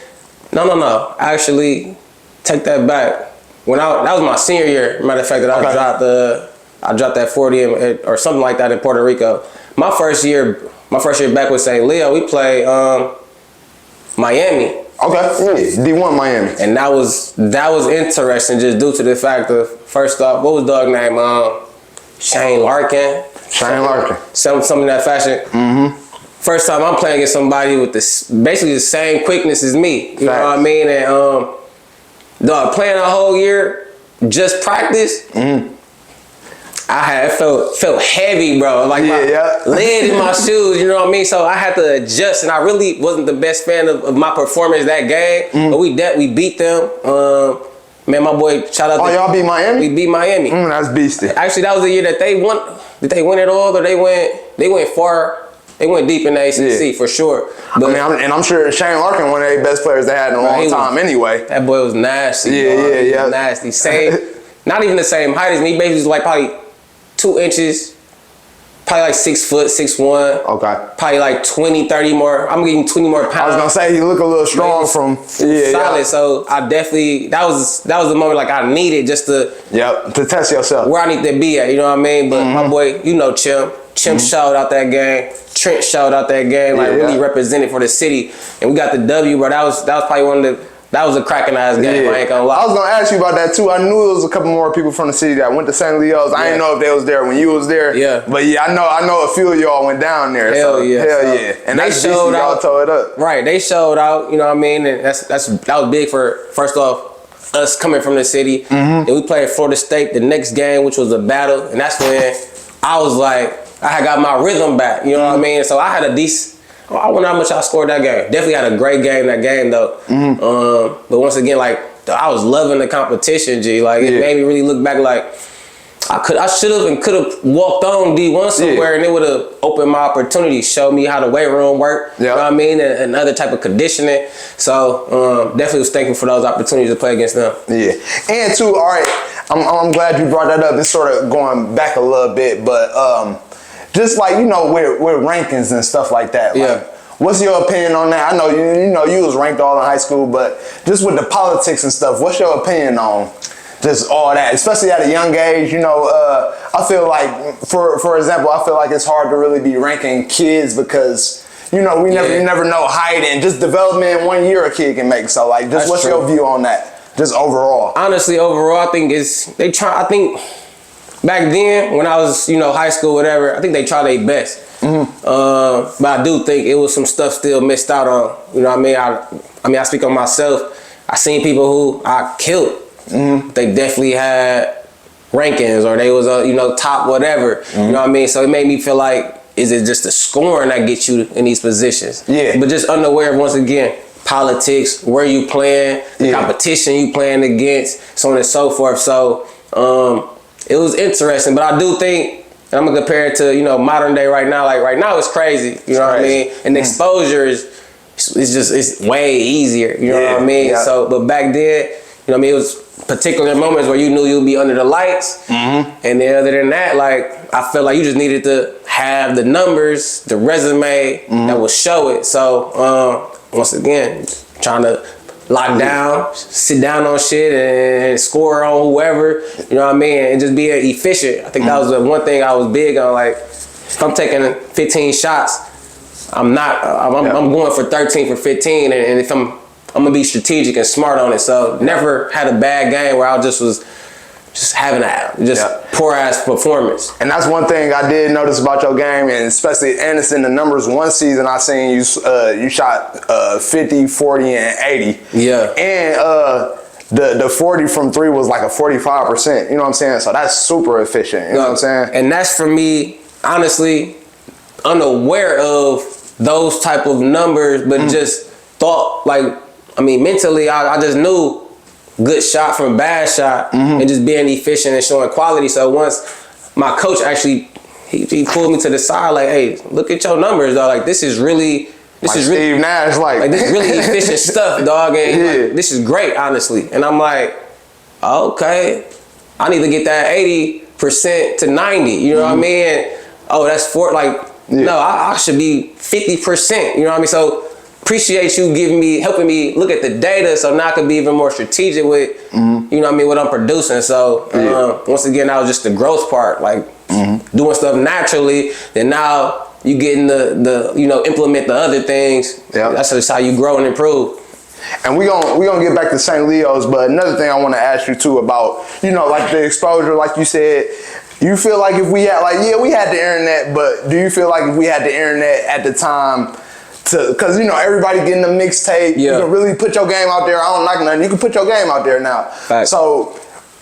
no. Actually, take that back. That was my senior year. Matter of fact, that I dropped that 40 or something like that in Puerto Rico. My first year back with St. Leo, we played Miami. Okay, D1 Miami. And that was interesting just due to the fact of, first off, what was dog name? Shane Larkin. Something in that fashion. First time I'm playing against somebody with basically the same quickness as me. You know what I mean? And dog, playing a whole year, just practice. I felt heavy, bro. Like my lead in my shoes, you know what I mean? So I had to adjust, and I really wasn't the best fan of my performance that game. But we beat them. Man, my boy, shout out. Oh, y'all beat Miami? We beat Miami. That's beastie. Actually, that was the year that they won. Did they win it all, or they went far? They went deep in the ACC for sure. But I'm sure Shane Larkin, one of the best players they had in a long time anyway. That boy was nasty. Yeah. Nasty. Same, not even the same height as me. Basically, was like probably 2 inches. Probably like 6 foot, 6'1". Okay. Probably like 20, 30 more. I'm getting 20 more pounds. I was gonna say you look a little strong from solid. So I definitely that was the moment like I needed just to to test yourself where I need to be at. You know what I mean? But my boy, you know Chimp showed out that game. Trent showed out that game. Like really represented for the city, and we got the W, bro. That was probably one of the. That was a cracking ass game. I ain't gonna lie. I was gonna ask you about that too. I knew it was a couple more people from the city that went to St. Leo's. I didn't know if they was there when you was there. Yeah. But yeah, I know a few of y'all went down there. Hell yeah. And they showed out. Y'all tore it up. Right. They showed out. You know what I mean? And that was big for first off us coming from the city. And we played Florida State the next game, which was a battle, and that's when I was like, I had got my rhythm back. You know what I mean? So I had a decent. I wonder how much I scored that game. Definitely had a great game that game though. But once again, like I was loving the competition, G. Like it made me really look back. Like I should have and could have walked on D1 somewhere, and it would have opened my opportunity, showed me how the weight room worked. You know what I mean, and other type of conditioning. So definitely was thankful for those opportunities to play against them. Yeah, and too. All right, I'm glad you brought that up. It's sort of going back a little bit, but. Just like, you know, with rankings and stuff like that. Like, what's your opinion on that? I know you was ranked all in high school, but just with the politics and stuff, what's your opinion on just all that? Especially at a young age, you know, I feel like, for example, I feel like it's hard to really be ranking kids because, you know, you never know height and just development in 1 year a kid can make. So, like, just what's your view on that? Just overall. Honestly, overall, I think I think back then, when I was, you know, high school, whatever, I think they tried their best. But I do think it was some stuff still missed out on. You know what I mean? I speak on myself. I seen people who I killed. They definitely had rankings or they was, you know, top whatever. You know what I mean? So it made me feel like, is it just the scoring that gets you in these positions? Yeah. But just unaware of, once again, politics, where you playing, the competition you playing against, so on and so forth. So, it was interesting, but I do think, and I'm gonna compare it to, you know, modern day right now. Like right now, it's crazy. You know what I mean? And the exposure it's way easier. You know what I mean? So, but back then, you know what I mean? It was particular moments where you knew you'd be under the lights, and then other than that, like I felt like you just needed to have the numbers, the resume that would show it. So, once again, trying to lock down, sit down on shit and score on whoever, you know what I mean, and just be efficient. I think that was the one thing I was big on. Like, if I'm taking 15 shots, I'm going for 13 for 15, and if I'm gonna be strategic and smart on it. So never had a bad game where I was having a poor ass performance. And that's one thing I did notice about your game, and especially it's in the numbers. One season I seen you shot 50, 40, and 80. Yeah. And the 40 from 3 was like a 45%. You know what I'm saying? So that's super efficient. You know what I'm saying? And that's for me, honestly, unaware of those type of numbers, but just thought like, I mean, mentally, I just knew good shot from bad shot, and just being efficient and showing quality. So once my coach actually he pulled me to the side, like, hey, look at your numbers, dog. Like this is really Steve Nash, like this is really efficient stuff, dog. And like, this is great, honestly. And I'm like, okay, I need to get that 80% to 90. You know what I mean? And, oh, that's no, I should be 50%. You know what I mean? So appreciate you helping me look at the data, so now I can be even more strategic with, you know what I mean, what I'm producing. So once again, that was just the growth part, like doing stuff naturally. Then now you getting the you know, implement the other things. That's just how you grow and improve. And we gonna get back to St. Leo's, but another thing I want to ask you too about, you know, like the exposure, like you said. You feel like if we had, we had the internet, but do you feel like if we had the internet at the time, because, you know, everybody getting a mixtape, you can really put your game out there. I don't like nothing. You can put your game out there now. Fact. So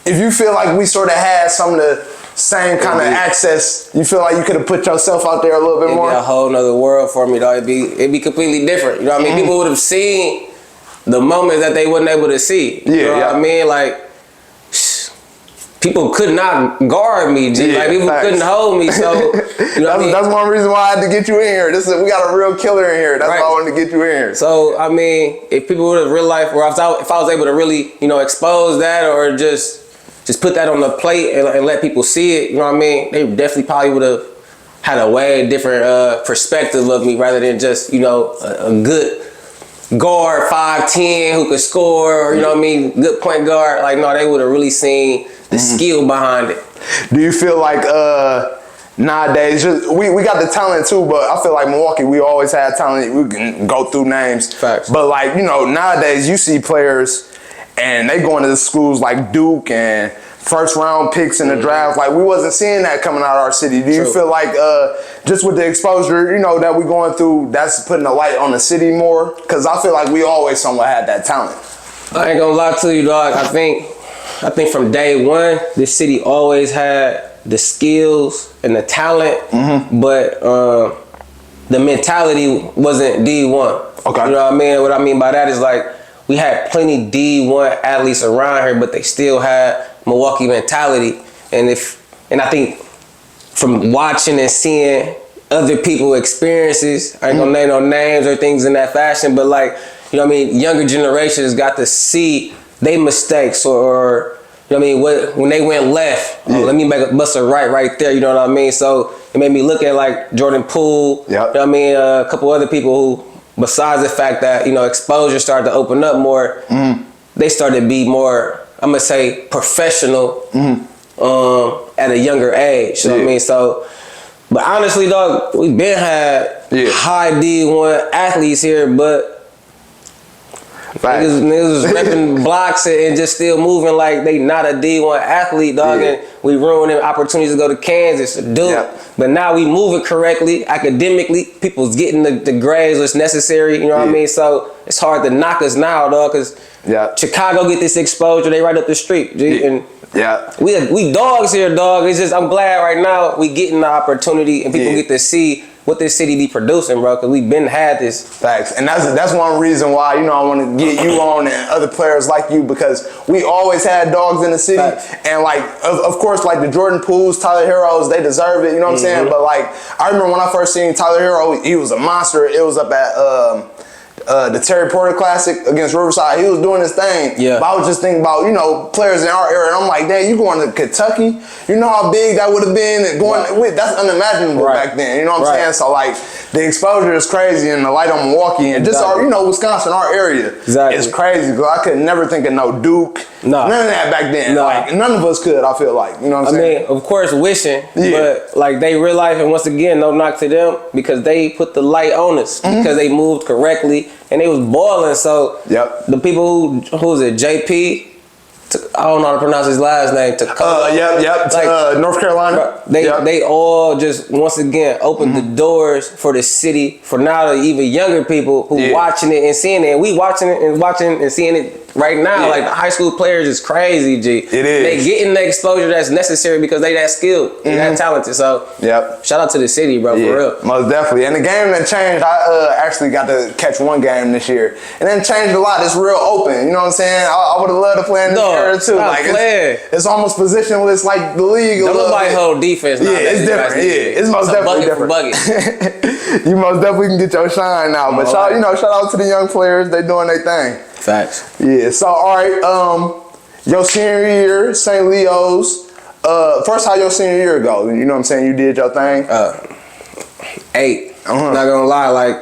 if you feel like we sort of had some of the same kind of access, you feel like you could have put yourself out there a little bit more? It'd be a whole nother world for me, though. It'd be completely different. You know what I mean? People would have seen the moments that they wasn't able to see. You know what I mean? Like, people could not guard me, G. Like people couldn't hold me. So you know that's one reason why I had to get you in here. We got a real killer in here. That's why I wanted to get you in here. So I mean, if people would have real life, or if I was able to really, you know, expose that, or just put that on the plate and let people see it, you know what I mean? They definitely probably would have had a way different perspective of me, rather than just, you know, a good guard, 5'10", who could score, or, you know what I mean, good point guard. Like, no, they would have really seen the skill behind it. Do you feel like nowadays, we got the talent too, but I feel like Milwaukee, we always had talent. We can go through names. Facts. But like, you know, nowadays you see players and they going to the schools like Duke and first round picks in the draft. Like, we wasn't seeing that coming out of our city. Do you feel like just with the exposure, you know, that we going through, that's putting a light on the city more? Because I feel like we always somewhat had that talent. I ain't gonna lie to you, dog. I think from day one, this city always had the skills and the talent, but the mentality wasn't D1. Okay. You know what I mean? What I mean by that is, like, we had plenty D1 athletes around here, but they still had Milwaukee mentality. And I think from watching and seeing other people's experiences, I ain't gonna name no names or things in that fashion, but like, you know what I mean, younger generations got to see they mistakes, or you know what I mean, when they went left, let me bust a right there, you know what I mean? So it made me look at like Jordan Poole, you know what I mean, a couple other people who, besides the fact that, you know, exposure started to open up more, they started to be more, I'm gonna say, professional at a younger age. You know what I mean? So, but honestly, dog, we been had high D1 athletes here, but niggas was repping blocks and just still moving like they not a D1 athlete, dog. And we ruining opportunities to go to Kansas or Duke. But now we moving correctly, academically. People's getting the grades that's necessary, you know what I mean? So it's hard to knock us now, dog, because Chicago get this exposure, they right up the street. G, and we dogs here, dog. It's just, I'm glad right now we getting the opportunity and people get to see what this city be producing, bro, because we've been had this. Facts. And that's one reason why, you know, I want to get you on and other players like you, because we always had dogs in the city. Facts. And like, of course, like the Jordan Pooles, Tyler Herros, they deserve it, you know what I'm saying? But like, I remember when I first seen Tyler Herro, he was a monster. It was up at the Terry Porter Classic against Riverside. He was doing his thing. But I was just thinking about, you know, players in our area. And I'm like, dang, you going to Kentucky? You know how big that would have been? And that's unimaginable back then. You know what I'm saying? So like, the exposure is crazy, and the light on Milwaukee, and just our, you know, Wisconsin, our area is crazy. Cause I could never think of no Duke. None of that back then. Like, none of us could, I feel like. You know what I'm saying? I mean, of course, wishing, but like, they real life, and once again, no knock to them, because they put the light on us, because they moved correctly, and they was balling. So the people who was it, JP? I don't know how to pronounce his last name. Like, North Carolina. They all just, once again, opened the doors for the city, for now the even younger people who watching it and seeing it. And we watching and seeing it right now. Like, the high school players is crazy, G. It is. They getting the exposure that's necessary because they that skilled, and that talented. So shout out to the city, bro, for real. Most definitely. And the game that changed, I actually got to catch one game this year, and then changed a lot. It's real open. You know what I'm saying? I would have loved to play in this area too. Like, it's almost positionless like the league. Don't nobody hold defense. It's different. It's most definitely different. You most definitely can get your shine now. But shout out to the young players. They doing their thing. Facts. So all right, your senior year, St. Leo's. First, how your senior year go? You know what I'm saying? You did your thing. 8. Not gonna lie, like,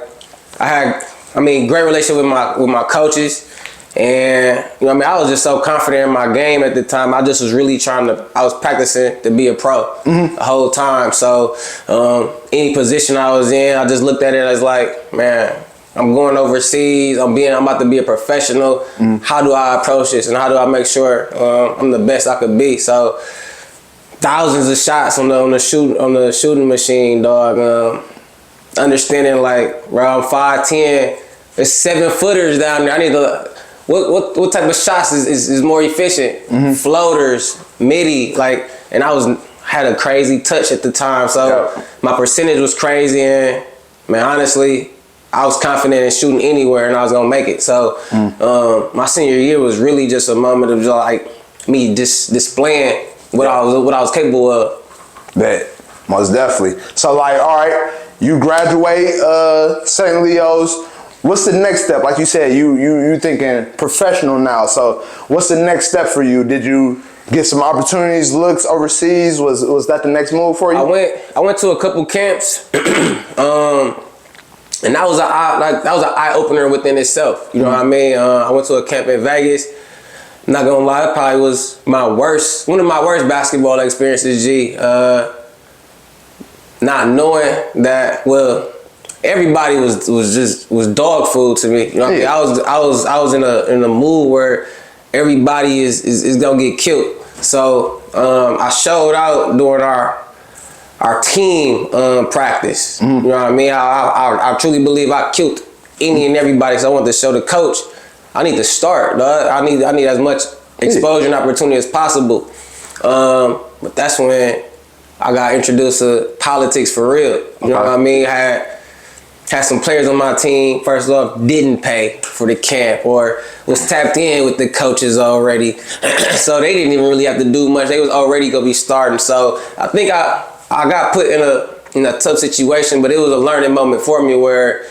I had, great relationship with my coaches. And, you know what I mean, I was just so confident in my game at the time. I just was really I was practicing to be a pro the whole time. So any position I was in, I just looked at it as like, man, I'm going overseas. I'm about to be a professional. How do I approach this, and how do I make sure I'm the best I could be? So thousands of shots on the shooting machine, dog. Understanding, like, bro, I'm 5'10". There's 7-footers down there. I need to. What type of shots is more efficient? Floaters, midi, like, and I had a crazy touch at the time, so my percentage was crazy, and man, honestly, I was confident in shooting anywhere, and I was gonna make it. So my senior year was really just a moment of just like me just displaying what I was capable of. Bet. Most definitely. So like, all right, you graduate St. Leo's. What's the next step? Like you said, you thinking professional now. So what's the next step for you? Did you get some opportunities, looks overseas? Was that the next move for you? I went to a couple camps, and that was an eye opener within itself. You know what I mean? I went to a camp in Vegas. Not gonna lie, that probably was one of my worst basketball experiences. Not knowing that, well, everybody was dog food to me. You know what I mean? I was in a mood where everybody is gonna get killed. So I showed out during our team practice. You know what I mean? I truly believe I killed any and everybody. So I wanted to show the coach I need to start, dog. I need as much exposure and opportunity as possible. But that's when I got introduced to politics for real. You know what I mean? Had some players on my team, first off, didn't pay for the camp or was tapped in with the coaches already. So they didn't even really have to do much. They was already gonna be starting. So I think I got put in a tough situation, but it was a learning moment for me where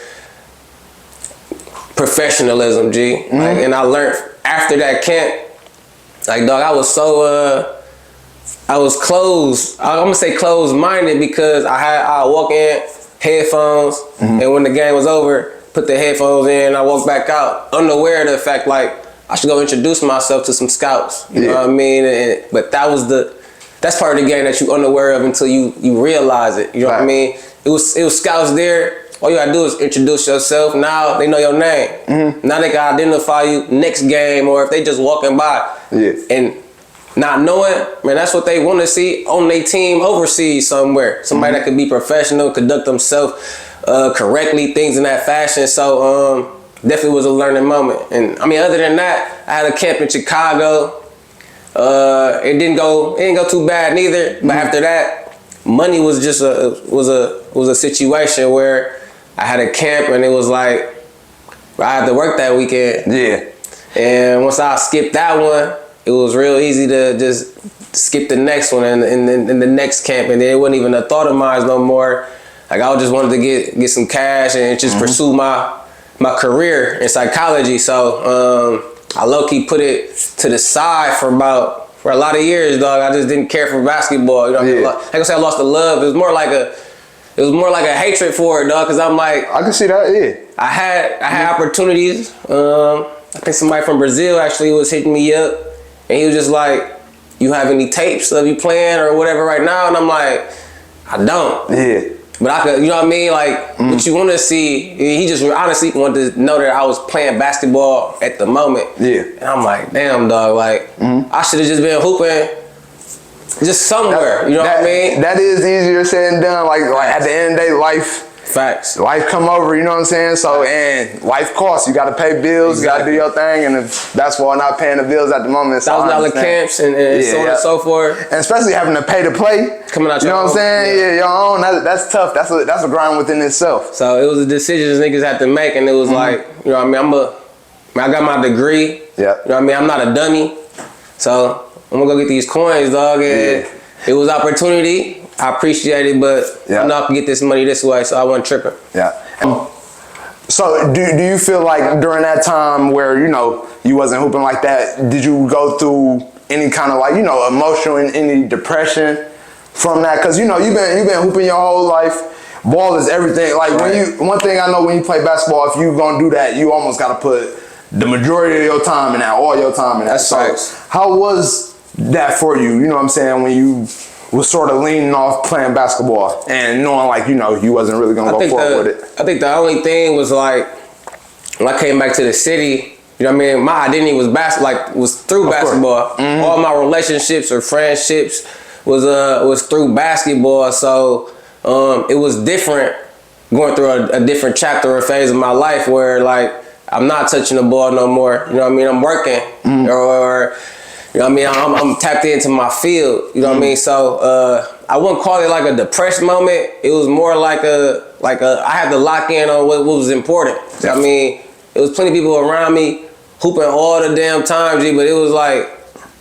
professionalism, G. Like, and I learned after that camp, like, dog, I was so I was closed. I'm gonna say closed-minded because I walk in, headphones, and when the game was over, put the headphones in, I walked back out, unaware of the fact, like, I should go introduce myself to some scouts. You know what I mean? But that's part of the game that you unaware of until you realize it. You know what I mean? It was scouts there. All you gotta do is introduce yourself. Now they know your name. Now they can identify you next game, or if they just walking by. And not knowing, man, that's what they want to see on their team overseas somewhere. Somebody that could be professional, conduct themselves correctly, things in that fashion. So definitely was a learning moment. And I mean, other than that, I had a camp in Chicago. It didn't go too bad neither. But after that, money was just a situation where I had a camp and it was like I had to work that weekend. And once I skipped that one, it was real easy to just skip the next one and the next camp, and then it wasn't even a thought of mine no more. Like, I just wanted to get some cash and just pursue my career in psychology. So I low-key put it to the side for a lot of years, dog. I just didn't care for basketball. You know what I mean? Like I said, I lost the love. It was more like a hatred for it, dog. Cause I'm like, I can see that. I had opportunities. I think somebody from Brazil actually was hitting me up. And he was just like, you have any tapes of you playing or whatever right now? And I'm like, I don't. But I could, you know what I mean? Like, what you want to see, he just honestly wanted to know that I was playing basketball at the moment. And I'm like, damn, dog, like, I should have just been hooping just somewhere, you know what I mean? That is easier said than done. Like at the end of the day, life come over, you know what I'm saying? So, and life costs. You got to pay bills, you got to do your thing, and if that's why I'm not paying the bills at the moment. $1,000 camps and so on and so forth. And especially having to pay to play. Coming out you your know own. what I'm saying? Your own. That's tough. That's a grind within itself. So it was a decision niggas had to make, and it was like, you know what I mean? I got my degree. You know what I mean? I'm not a dummy. So I'm gonna go get these coins, dog. And it was opportunity. I appreciate it, but I know I can get this money this way, so I wasn't tripping. So do you feel like during that time where, you know, you wasn't hooping like that, did you go through any kind of, like, you know, emotional and any depression from that? Because, you know, you've been hooping your whole life. Ball is everything. Like, one thing I know, when you play basketball, if you gonna do that, you almost gotta put the majority of your time in that, all your time in that. That's how was that for you? You know what I'm saying? When you was sort of leaning off playing basketball and knowing, like, you know, you wasn't really gonna go forward with it. I think the only thing was, like, when I came back to the city, you know what I mean, my identity was through basketball. All my relationships or friendships was through basketball. So it was different going through a different chapter or phase of my life where, like, I'm not touching the ball no more. You know what I mean? I'm working or you know what I mean? I'm tapped into my field. You know what I mean? So I wouldn't call it like a depressed moment. It was more like I had to lock in on what was important. I mean, it was plenty of people around me hooping all the damn time, G, but it was like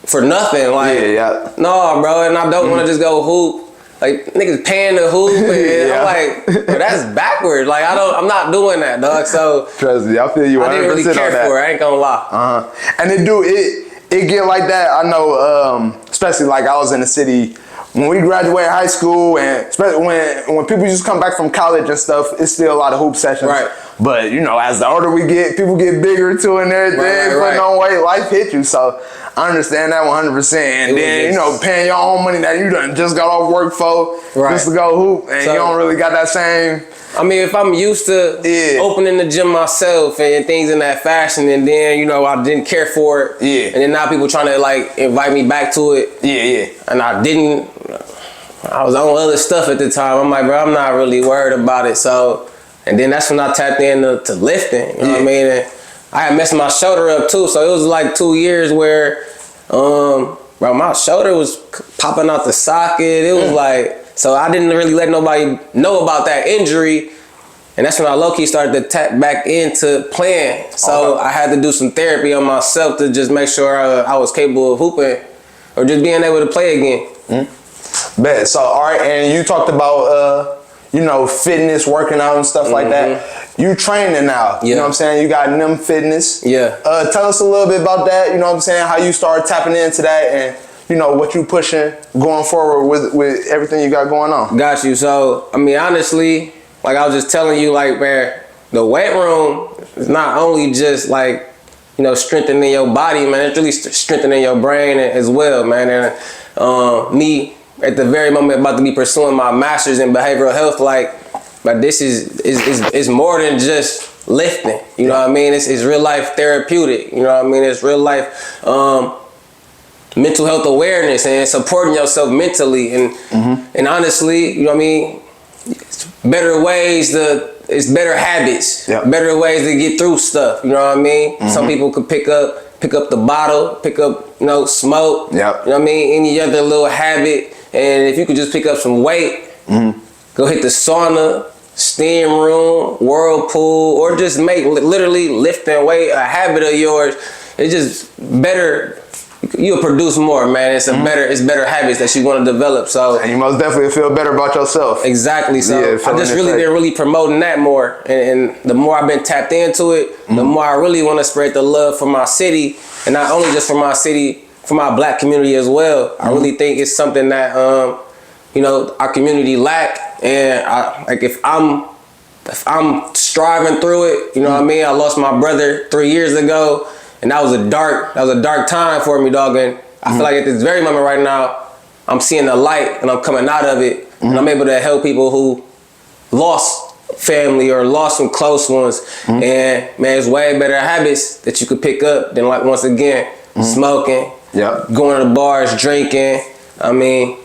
for nothing. Like, no, bro, and I don't want to just go hoop. Like, niggas paying to hoop, and I'm like, bro, that's backwards. Like, I'm not doing that, dog. So trust me, I feel you 100% I didn't really care for it. I ain't gonna lie. And it get like that. I know, especially like I was in the city when we graduated high school, and especially when people just come back from college and stuff. It's still a lot of hoop sessions. Right. But you know, as the older we get, people get bigger too, and everything. Putting on weight, life hit you. So I understand that 100%. And then, you know, paying your own money that you done just got off work for just to go hoop, and you don't really got that same. I mean, if I'm used to opening the gym myself and things in that fashion, and then, you know, I didn't care for it. And then now people trying to, like, invite me back to it. And I didn't. I was on other stuff at the time. I'm like, bro, I'm not really worried about it. So, and then that's when I tapped into lifting. You know what I mean? And I had messed my shoulder up too. So it was like 2 years where, bro, my shoulder was popping out the socket. It was like, so I didn't really let nobody know about that injury. And that's when I low-key started to tap back into playing. So I had to do some therapy on myself to just make sure I was capable of hooping or just being able to play again. Bet. So, all right, and you talked about, you know, fitness, working out and stuff like that. You training now. You know what I'm saying? You got NIM Fitness. Tell us a little bit about that. You know what I'm saying? How you started tapping into that, and you know what you pushing going forward with everything you got going on. Got you. So, I mean, honestly, like I was just telling you, like, man, the weight room is not only just like, you know, strengthening your body, man. It's really strengthening your brain as well, man. And me at the very moment about to be pursuing my master's in behavioral health, like, but this is more than just lifting. You know what I mean? It's real life therapeutic. You know what I mean? It's real life mental health awareness and supporting yourself mentally. And honestly, you know what I mean? It's better ways it's better habits, better ways to get through stuff. You know what I mean? Some people could pick up the bottle, pick up, you know, smoke. You know what I mean? Any other little habit. And if you could just pick up some weight, go hit the sauna, steam room, whirlpool, or just make literally lifting weight a habit of yours, it's just better. You'll produce more, man. It's better habits that you want to develop. So, and you most definitely feel better about yourself. Exactly. So I just really been really promoting that more, and the more I've been tapped into it, the more I really want to spread the love for my city, and not only just for my city, for my black community as well. I really think it's something that you know, our community lack, and if I'm striving through it, you know what I mean. I lost my brother 3 years ago. And that was a dark time for me, dog. And I feel like at this very moment right now, I'm seeing the light and I'm coming out of it. And I'm able to help people who lost family or lost some close ones. And man, it's way better habits that you could pick up than, like, once again, smoking, going to bars, drinking. I mean,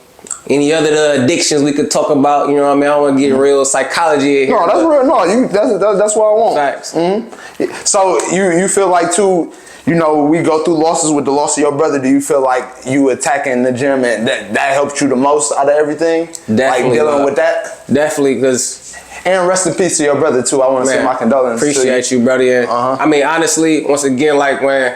any other addictions we could talk about, you know what I mean? I don't want to get real psychology in here. No, that's real. No, that's what I want. Facts. So you feel like too, you know, we go through losses with the loss of your brother. Do you feel like you attacking the gym and that helped you the most out of everything? Definitely. Like dealing with that? Definitely, because... And rest in peace to your brother too. I want to say my condolences. Appreciate you, brother. I mean, honestly, once again, like when...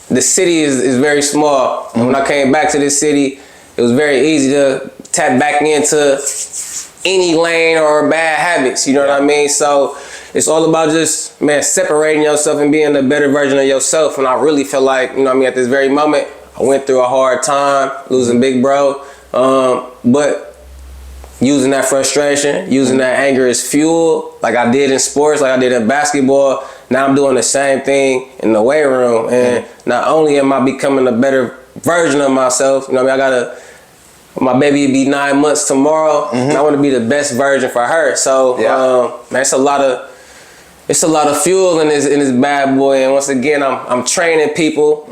the city is very small. And when I came back to this city, it was very easy to tap back into any lane or bad habits, you know what I mean? So it's all about just, man, separating yourself and being a better version of yourself. And I really feel like, you know what I mean, at this very moment, I went through a hard time losing big bro. But using that frustration, using that anger as fuel, like I did in sports, like I did in basketball, now I'm doing the same thing in the weight room. And not only am I becoming a better version of myself, you know what I mean, my baby will be 9 months tomorrow, and I want to be the best version for her. So, man, it's a lot of fuel in this bad boy. And once again, I'm training people.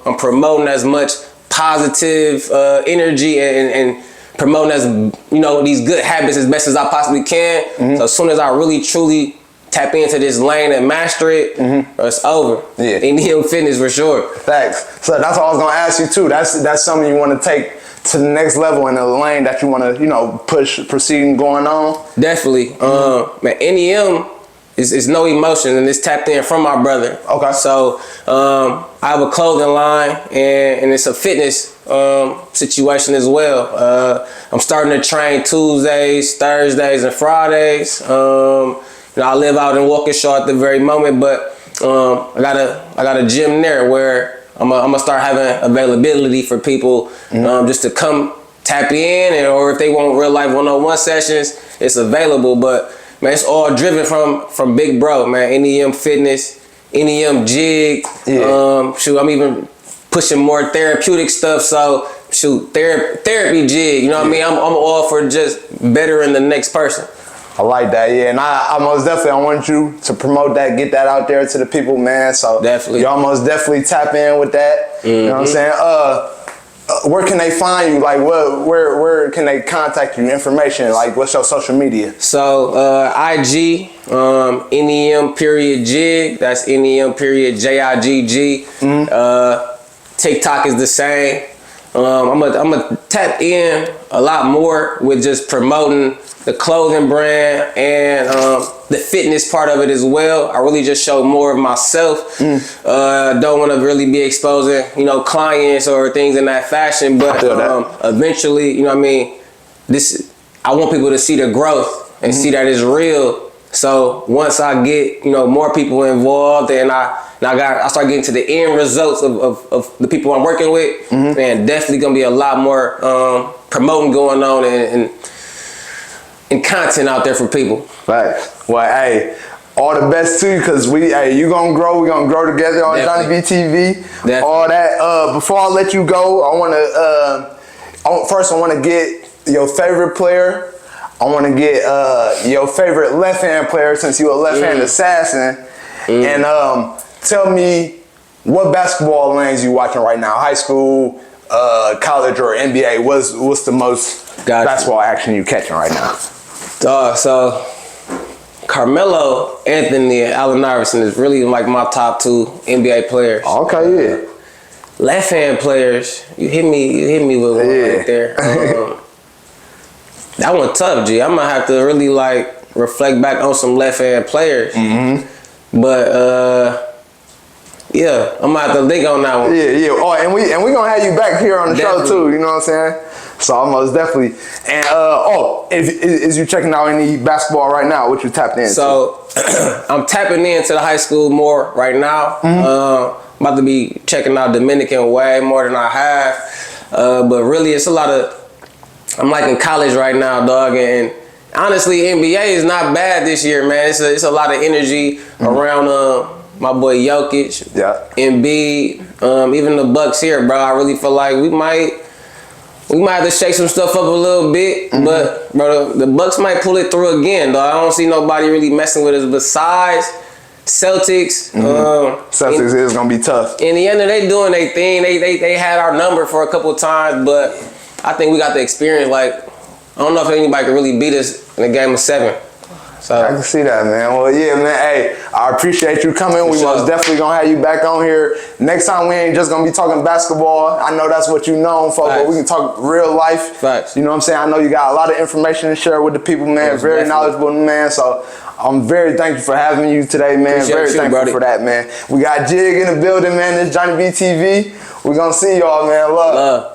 I'm promoting as much positive energy and promoting as, you know, these good habits as best as I possibly can. So as soon as I really truly tap into this lane and master it, it's over. NIM Fitness for sure. Thanks. So that's what I was gonna ask you too. That's something you want to take to the next level in the lane that you want to, you know, proceed and going on. Definitely. Man, NIM it's no emotion, and it's tapped in from my brother. Okay. So I have a clothing line, and it's a fitness situation as well. I'm starting to train Tuesdays, Thursdays, and Fridays. I live out in Waukesha at the very moment, but I got a gym there where I'm gonna start having availability for people just to come tap in, or if they want real life one-on-one sessions, it's available. But man, it's all driven from Big Bro, man. NEM Fitness, NEM Jig. Yeah. I'm even pushing more therapeutic stuff. So therapy Jig. You know what I mean? I'm all for just bettering the next person. I like that, yeah, and I most definitely I want you to promote that, get that out there to the people, man. So definitely, y'all most definitely tap in with that. You know what I'm saying? Where can they find you? Like, where can they contact you? Information, like, what's your social media? So IG, NEM period Jig. That's NEM period JIGG. TikTok is the same. I'm gonna tap in a lot more with just promoting the clothing brand and the fitness part of it as well. I really just show more of myself. Don't want to really be exposing, clients or things in that fashion, but eventually, you know what I mean, I want people to see the growth and see that it's real. So once I get, more people involved, and I start getting to the end results of the people I'm working with, man, definitely gonna be a lot more promoting going on and content out there for people. Right. Well, hey, all the best to you, because you gonna grow, we gonna grow together on JBTV. Definitely. All that. Before I let you go, I wanna get your favorite player. I wanna get your favorite left-hand player, since you're a left-hand assassin. And tell me what basketball lanes you watching right now. High school, college, or NBA. What's the most basketball action you catching right now? So Carmelo Anthony and Allen Iverson is really like my top 2 NBA players. Okay, yeah. Left hand players, you hit me with one right there. That one tough, G. I'm gonna have to really reflect back on some left hand players. But yeah, I'm gonna have to think on that one. Yeah. Oh, and we gonna have you back here on the show too. You know what I'm saying? So almost definitely. And is you checking out any basketball right now? What you tapped into? So I'm tapping into the high school more right now. About to be checking out Dominican way more than I have. But really, it's a lot of. I'm in college right now, dog, and honestly, NBA is not bad this year, man. It's a lot of energy around my boy Jokic, Embiid, even the Bucks here, bro. I really feel like we might have to shake some stuff up a little bit, but bro, the Bucks might pull it through again, though. I don't see nobody really messing with us besides Celtics. Celtics is gonna be tough. In the end, they doing their thing. They had our number for a couple of times, but I think we got the experience. I don't know if anybody can really beat us in a game of 7. So I can see that, man. Well, yeah, man. Hey, I appreciate you coming. We most definitely gonna have you back on here. Next time we ain't just gonna be talking basketball. I know that's what you known for, but we can talk real life. Facts. You know what I'm saying? I know you got a lot of information to share with the people, man. Very knowledgeable, man. So I'm very thankful for having you today, man. Very thankful for that, man. We got Jig in the building, man. This is Johnny BTV. We gonna see y'all, man. Love.